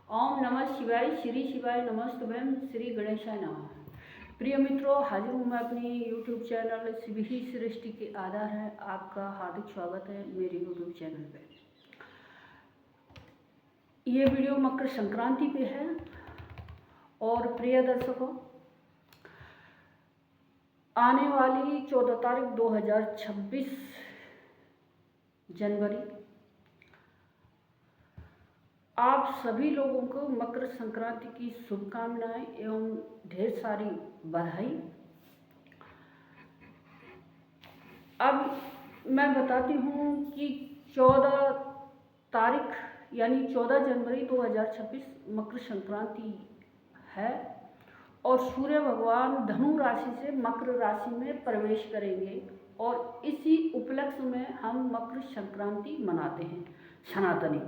ओम नमः शिवाय, श्री शिवाय नमस्तुभ्यं, श्री गणेशाय नमः। प्रिय मित्रों, हाजिर हूँ मैं अपनी यूट्यूब चैनल शिवही सृष्टि के आधार है। आपका हार्दिक स्वागत है मेरे यूट्यूब चैनल पे। ये वीडियो मकर संक्रांति पे है और प्रिय दर्शकों, आने वाली 14 तारीख 2026 जनवरी आप सभी लोगों को मकर संक्रांति की शुभकामनाएं एवं ढेर सारी बधाई। अब मैं बताती हूँ कि 14 तारीख यानी 14 जनवरी 2026 मकर संक्रांति है और सूर्य भगवान धनु राशि से मकर राशि में प्रवेश करेंगे और इसी उपलक्ष्य में हम मकर संक्रांति मनाते हैं सनातनी।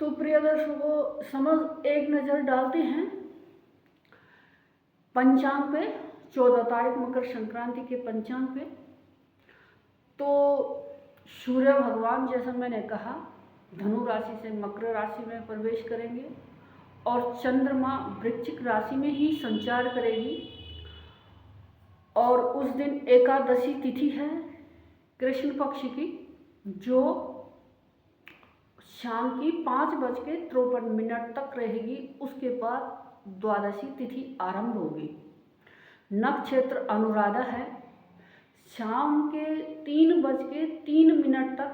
तो प्रिय दर्शकों, समझ एक नज़र डालते हैं पंचांग पे। 14 तारीख मकर संक्रांति के पंचांग पे तो सूर्य भगवान, जैसा मैंने कहा, धनु राशि से मकर राशि में प्रवेश करेंगे और चंद्रमा वृश्चिक राशि में ही संचार करेगी। और उस दिन एकादशी तिथि है कृष्ण पक्ष की, जो शाम की 5:53 तक रहेगी। उसके बाद द्वादशी तिथि आरंभ होगी। नक्षत्र अनुराधा है। शाम के 3:03 तक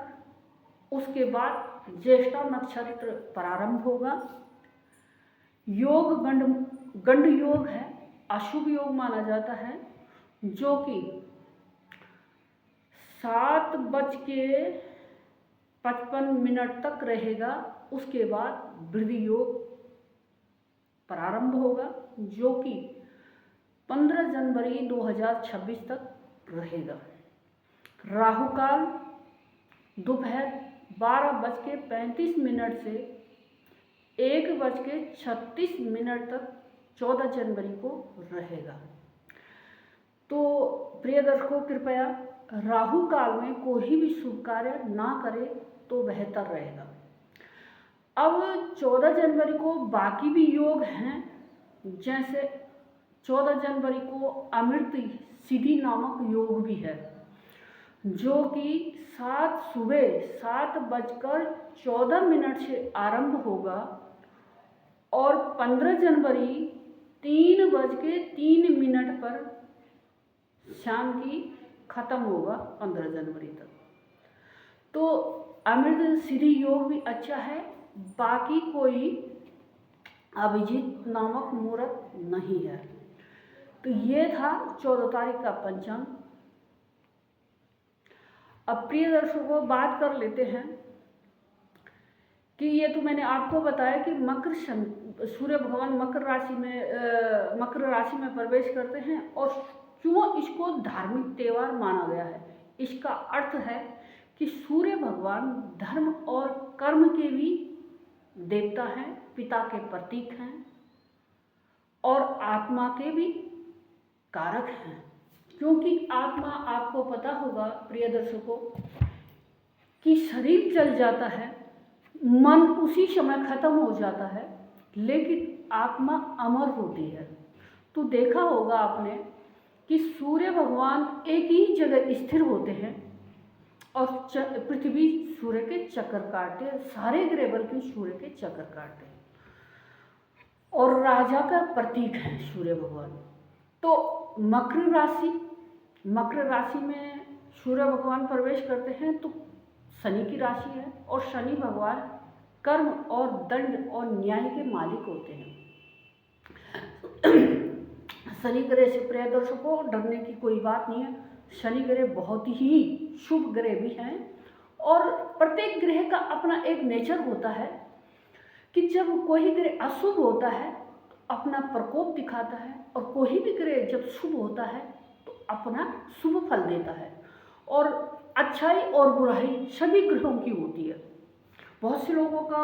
उसके बाद ज्येष्ठा नक्षत्र प्रारंभ होगा। योग गंड योग है, अशुभ योग माना जाता है, जो कि 7:55 तक रहेगा। उसके बाद वृद्धि योग प्रारंभ होगा, जो कि 15 जनवरी 2026 तक रहेगा। राहु काल दोपहर 12:35 से 1:36 तक 14 जनवरी को रहेगा। तो प्रिय दर्शकों, कृपया राहु काल में कोई भी शुभ कार्य ना करें तो बेहतर रहेगा। अब 14 जनवरी को बाकी भी योग हैं, जैसे 14 जनवरी को अमृत सिद्धि नामक योग भी है, जो कि सुबह 7:14 से आरंभ होगा और 15 जनवरी 3:03 पर शाम की खत्म होगा 15 जनवरी तक। तो अमृत सिद्धि योग भी अच्छा है। बाकी कोई अभिजीत नामक मुहूर्त नहीं है। तो ये था 14 तारीख का पंचांग। अब प्रिय दर्शकों, बात कर लेते हैं कि ये तो मैंने आपको बताया कि सूर्य भगवान मकर राशि में प्रवेश करते हैं और क्यों इसको धार्मिक त्यौहार माना गया है। इसका अर्थ है कि सूर्य भगवान धर्म और कर्म के भी देवता हैं, पिता के प्रतीक हैं और आत्मा के भी कारक हैं। क्योंकि आत्मा, आपको पता होगा प्रिय दर्शकों, कि शरीर चल जाता है, मन उसी समय खत्म हो जाता है, लेकिन आत्मा अमर होती है। तो देखा होगा आपने कि सूर्य भगवान एक ही जगह स्थिर होते हैं और पृथ्वी सूर्य के चक्कर काटते हैं, सारे ग्रह बल्कि सूर्य के चक्कर काटते हैं और राजा का प्रतीक है सूर्य भगवान। तो मकर राशि में सूर्य भगवान प्रवेश करते हैं तो शनि की राशि है और शनि भगवान कर्म और दंड और न्याय के मालिक होते हैं। शनि ग्रह से प्रिय दर्शकों डरने की कोई बात नहीं है। शनि ग्रह बहुत ही शुभ ग्रह भी हैं और प्रत्येक ग्रह का अपना एक नेचर होता है कि जब कोई ग्रह अशुभ होता है तो अपना प्रकोप दिखाता है और कोई भी ग्रह जब शुभ होता है तो अपना शुभ फल देता है। और अच्छाई और बुराई सभी ग्रहों की होती है। बहुत से लोगों का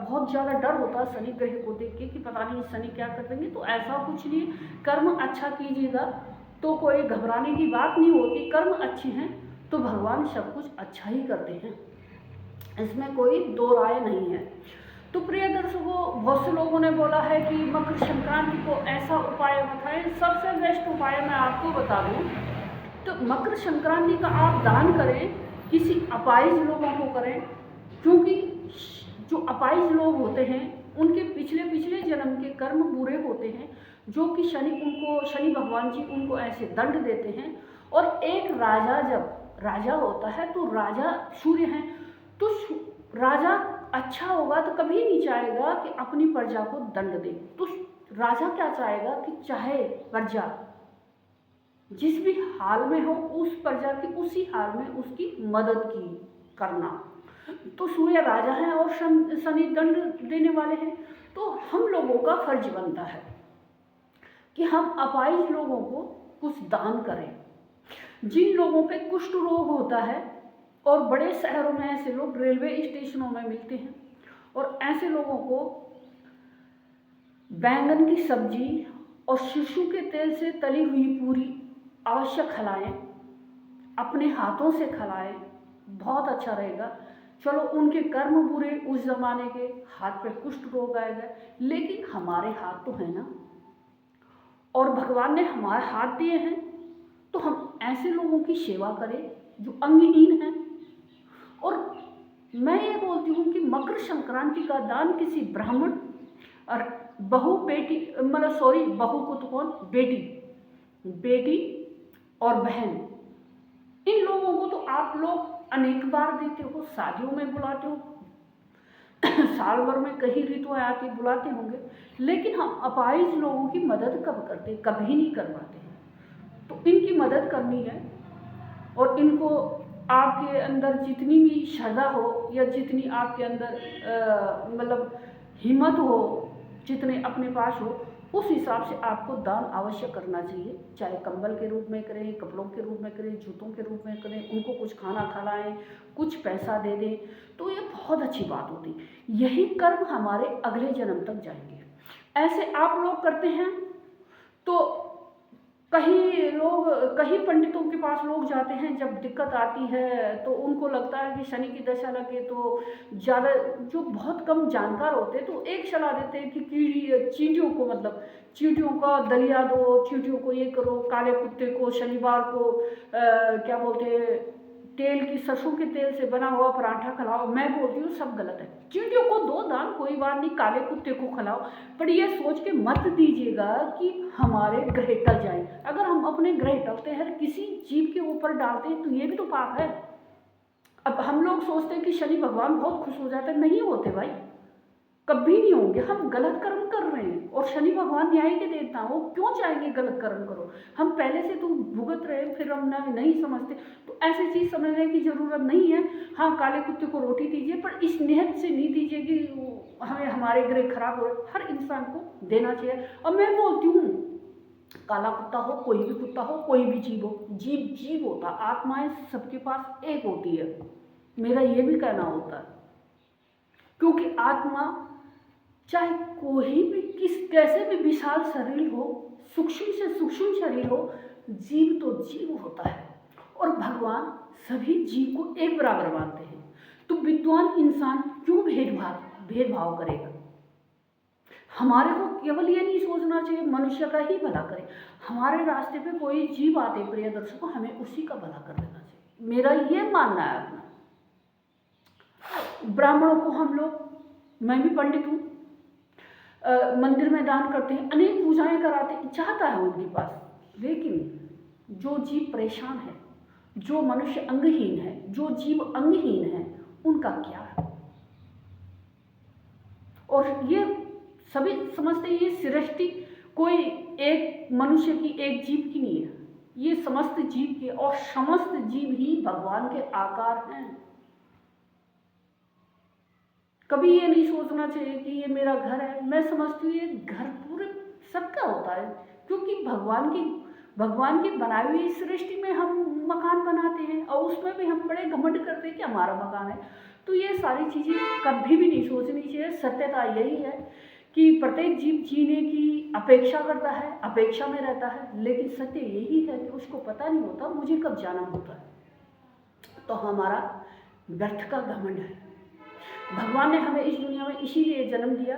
बहुत ज़्यादा डर होता है शनि ग्रह को देख के कि पता नहीं शनि क्या कर देंगे। तो ऐसा कुछ नहीं, कर्म अच्छा कीजिएगा तो कोई घबराने की बात नहीं होती। कर्म अच्छे हैं तो भगवान सब कुछ अच्छा ही करते हैं, इसमें कोई दो राय नहीं है। तो प्रिय दर्शकों, बहुत से लोगों ने बोला है कि मकर संक्रांति को ऐसा उपाय बताएं। सबसे बेस्ट उपाय मैं आपको बता दूं, तो मकर संक्रांति का आप दान करें, किसी अपाहिज लोगों को करें, क्योंकि जो अपाहिज लोग होते हैं उनके पिछले जन्म के कर्म बुरे होते हैं, जो कि शनि भगवान जी उनको ऐसे दंड देते हैं। और एक राजा, जब राजा होता है तो राजा सूर्य हैं, तो राजा अच्छा होगा तो कभी नहीं चाहेगा कि अपनी प्रजा को दंड दे। तो राजा क्या चाहेगा कि चाहे प्रजा जिस भी हाल में हो, उस प्रजा की उसी हाल में उसकी मदद की करना। तो सूर्य राजा हैं और शनि दंड देने वाले हैं। तो हम लोगों का फर्ज बनता है कि हम अपाहिज लोगों को कुछ दान करें। जिन लोगों पे कुष्ठ रोग होता है, और बड़े शहरों में ऐसे लोग रेलवे स्टेशनों में मिलते हैं, और ऐसे लोगों को बैंगन की सब्जी और सरसों के तेल से तली हुई पूरी अवश्य खिलाएं, अपने हाथों से खिलाएं, बहुत अच्छा रहेगा। चलो उनके कर्म बुरे, उस जमाने के हाथ पे कुष्ठ रोग आएगा, लेकिन हमारे हाथ तो है ना, और भगवान ने हमारे हाथ दिए हैं, तो हम ऐसे लोगों की सेवा करें जो अंगहीन हैं। और मैं ये बोलती हूँ कि मकर संक्रांति का दान किसी ब्राह्मण और बहू बेटी, बहू को तो कौन, बेटी और बहन, इन लोगों को तो आप लोग अनेक बार देते हो, शादियों में बुलाते हो, साल भर में कई ऋतुएं आती बुलाते होंगे, लेकिन हम अपाहिज लोगों की मदद कब करते, कभी नहीं कर पाते हैं। तो इनकी मदद करनी है, और इनको आपके अंदर जितनी भी श्रद्धा हो, या जितनी आपके अंदर हिम्मत हो, जितने अपने पास हो, उस हिसाब से आपको दान अवश्य करना चाहिए। चाहे कंबल के रूप में करें, कपड़ों के रूप में करें, जूतों के रूप में करें, उनको कुछ खाना खिलाएं, कुछ पैसा दे दें, तो ये बहुत अच्छी बात होती। यही कर्म हमारे अगले जन्म तक जाएंगे। ऐसे आप लोग करते हैं तो कई पंडितों के पास लोग जाते हैं, जब दिक्कत आती है तो उनको लगता है कि शनि की दशा लगे, तो ज़्यादा जो बहुत कम जानकार होते हैं तो एक सलाह देते हैं कि चींटियों का दलिया दो, चींटियों को ये करो, काले कुत्ते को शनिवार को क्या बोलते हैं, तेल की, सरसों के तेल से बना हुआ पराठा खिलाओ। मैं बोलती हूँ सब गलत है। चींटियों को दो दान, कोई बात नहीं, काले कुत्ते को खिलाओ, पर ये सोच के मत दीजिएगा कि हमारे ग्रह टल जाए। अगर हम अपने ग्रह टलते हैं, किसी जीव के ऊपर डालते हैं, तो ये भी तो पाप है। अब हम लोग सोचते हैं कि शनि भगवान बहुत खुश हो जाते हैं, नहीं होते भाई, कभी नहीं होंगे। हम गलत कर्म कर रहे हैं, और शनि भगवान न्याय के देवता, वो क्यों चाहेंगे गलत कर्म करो। हम पहले से तो भुगत रहे, फिर हम नहीं समझते, तो ऐसी चीज़ समझने की ज़रूरत नहीं है। हाँ, काले कुत्ते को रोटी दीजिए, पर इस नियत से नहीं दीजिए कि हमें हमारे ग्रह खराब हो रहे। हर इंसान को देना चाहिए। और मैं बोलती हूँ, काला कुत्ता हो, कोई भी कुत्ता हो, कोई भी जीव हो, जीव होता, आत्माएं सबके पास एक होती है, मेरा ये भी कहना होता है। क्योंकि आत्मा चाहे कोई भी कैसे भी विशाल शरीर हो, सूक्ष्म से सूक्ष्म शरीर हो, जीव तो जीव होता है, और भगवान सभी जीव को एक बराबर मानते हैं। तो विद्वान इंसान क्यों भेदभाव करेगा। हमारे को केवल ये नहीं सोचना चाहिए मनुष्य का ही भला करे। हमारे रास्ते पे कोई जीव आते, प्रिय दर्शकों, हमें उसी का भला कर देना चाहिए, मेरा ये मानना है अपना। ब्राह्मणों को हम लोग, मैं भी पंडित हूँ, मंदिर में दान करते हैं, अनेक पूजाएं कराते हैं, चाहता है उनके पास, लेकिन जो जीव परेशान है, जो मनुष्य अंगहीन है, जो जीव अंगहीन है, उनका क्या है। और ये सभी समझते हैं, ये सृष्टि कोई एक मनुष्य की, एक जीव की नहीं है, ये समस्त जीव के, और समस्त जीव ही भगवान के आकार हैं। कभी ये नहीं सोचना चाहिए कि ये मेरा घर है। मैं समझती हूँ ये घर पूरे सबका होता है, क्योंकि भगवान की बनाई हुई सृष्टि में हम मकान बनाते हैं, और उसमें भी हम बड़े घमंड करते हैं कि हमारा मकान है। तो ये सारी चीज़ें कभी भी नहीं सोचनी चाहिए। सत्यता यही है कि प्रत्येक जीव जीने की अपेक्षा करता है, अपेक्षा में रहता है, लेकिन सत्य यही है कि उसको पता नहीं होता मुझे कब जाना होता है। तो हमारा व्यर्थ का घमंड है। भगवान ने हमें इस दुनिया में इसीलिए जन्म दिया,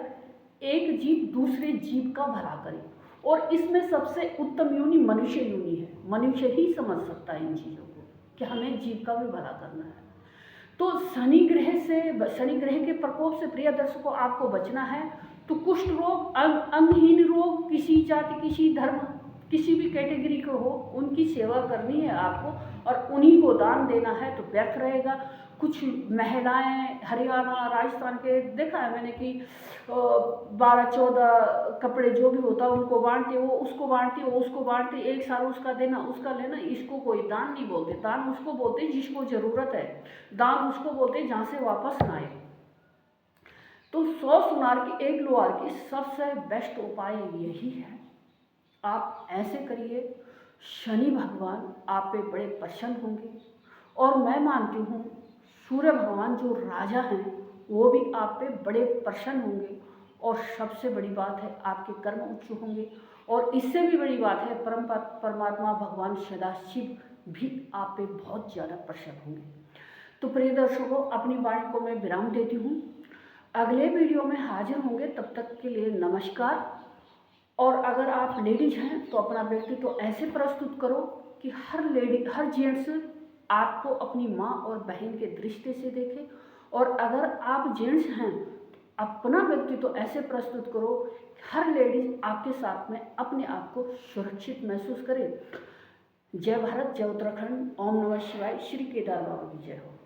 एक जीव दूसरे जीव का भला करे, और इसमें सबसे उत्तम योनि मनुष्य योनि है। मनुष्य ही समझ सकता है इन चीज़ों को कि हमें जीव का भी भला करना है। तो शनि ग्रह के प्रकोप से प्रिय दर्शकों आपको बचना है। तो कुष्ठ रोग, अंगहीन रोग, किसी जाति, किसी धर्म, किसी भी कैटेगरी को हो, उनकी सेवा करनी है आपको और उन्हीं को दान देना है, तो व्यर्थ रहेगा। कुछ महिलाएं हरियाणा, राजस्थान के देखा है मैंने कि 12-14 कपड़े जो भी होता है उनको बांटते, वो उसको बांटती, वो उसको बांटती, एक साल उसका देना, उसका लेना। इसको कोई दान नहीं बोलते। दान उसको बोलते जिसको ज़रूरत है, दान उसको बोलते जहाँ से वापस ना आए। तो 100 सुनार की एक लोहार की सबसे बेस्ट उपाय यही है, आप ऐसे करिए, शनि भगवान आप पे बड़े प्रसन्न होंगे। और मैं मानती हूँ सूर्य भगवान जो राजा हैं वो भी आप पे बड़े प्रसन्न होंगे। और सबसे बड़ी बात है आपके कर्म उच्च होंगे। और इससे भी बड़ी बात है परमात्मा भगवान सदाशिव भी आप पे बहुत ज़्यादा प्रसन्न होंगे। तो प्रिय दर्शकों, अपनी वाणी को मैं विराम देती हूँ। अगले वीडियो में हाजिर होंगे, तब तक के लिए नमस्कार। और अगर आप लेडीज हैं तो अपना व्यक्तित्व तो ऐसे प्रस्तुत करो कि हर जेंट्स आपको अपनी माँ और बहन के दृष्टि से देखे। और अगर आप जेंट्स हैं तो अपना व्यक्तित्व तो ऐसे प्रस्तुत करो कि हर लेडीज आपके साथ में अपने आप को सुरक्षित महसूस करे। जय भारत, जय उत्तराखंड। ओम नमः शिवाय। श्री केदार बाबा की जय हो।